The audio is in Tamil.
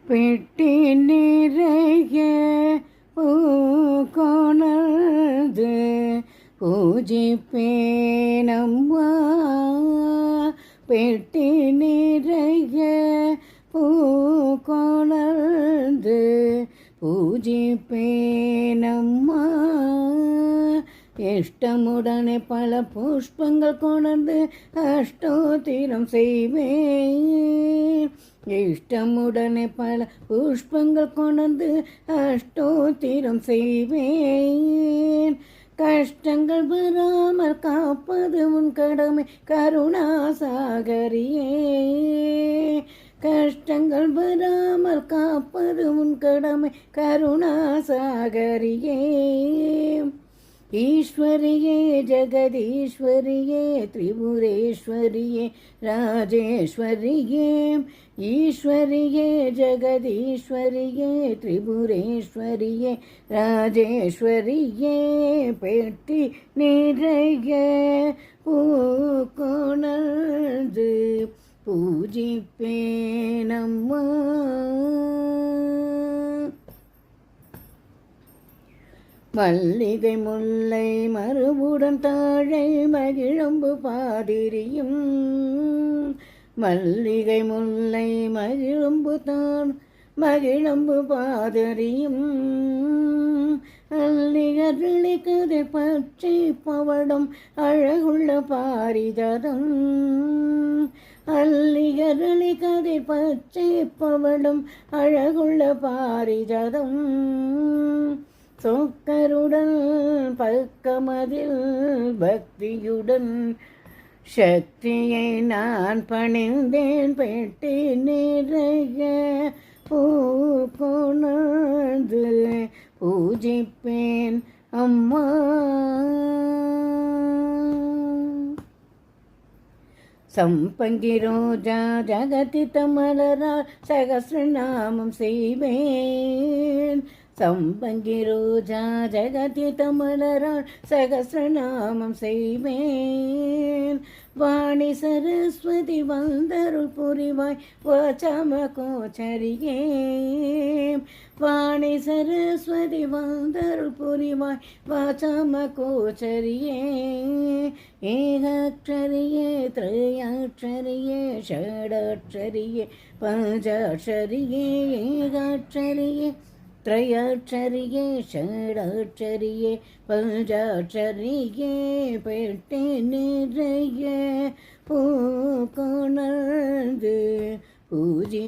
பெட்டி நிறைய பூக்கொணர்ந்து பூஜிப்பேனம்மா. பெட்டி நிறைய பூக்கொணர்ந்து பூஜிப்பேனம்மா. இஷ்டமுடனே பல புஷ்பங்கள் கொணர்ந்து அஷ்டோத்திரம் செய்வேன். இஷ்டமுடனே பல புஷ்பங்கள் கொணர்ந்து அஷ்டோத்திரம் செய்வேன். கஷ்டங்கள் வராமல் காப்பது உன் கடமை கருணாசாகரியே. கஷ்டங்கள் வராமல் காப்பது உன் கடமை கருணாசாகரியே. ஈஸ்வரியே ஜெகதீஸ்வரியே திரிபுரேஸ்வரியே ராஜேஸ்வரியே. ஈஸ்வரியே ஜெகதீஸ்வரியே திரிபுரேஸ்வரியே ராஜேஸ்வரியே. பெட்டி நிறைய பூக்கொணர்ந்து பூஜிப்பேனம்மா. மல்லிகை முல்லை மறுபுடன் தாழை மகிழம்பு பாதிரியும். மல்லிகை முல்லை மகிழம்பு பாதிரியும். அல்லிகர்களை கதை பற்றி பவடம் அழகுள்ள பாரிஜாதம். அல்லிகர்களை கதை பற்றி பவடம் அழகுள்ள பாரிஜாதம். சொக்கருடன் பக்கமதில் பக்தியுடன் சக்தியை நான் பணிந்தேன். பெட்டி நிறைய பூக்கொணர்ந்து பூஜிப்பேன் அம்மா. சம்பங்கி ரோஜா ஜகதித்த மலரால் சகஸ்ரநாமம் செய்வேன். சம்பங்கி ரோஜா ஜகதித்த மலரால் சகஸ்ரநாமம் செய்வேன். வாணி சரஸ்வதி வந்தருள் புரிவாய் வாசம கோச்சரியே. வாணி சரஸ்வதி வந்தருள் புரிவாய் வாசம கோச்சரியே. ஏகாட்சரியே திரையாட்சரியே ஷடாட்சரியே பஞ்சாட்சரியே. ஏகாட்சரியே त्रयाक्षरिये षडाक्षरिये पञ्चाक्षरिये. பெட்டி நிறைய பூக்கொணர்ந்து பூஜி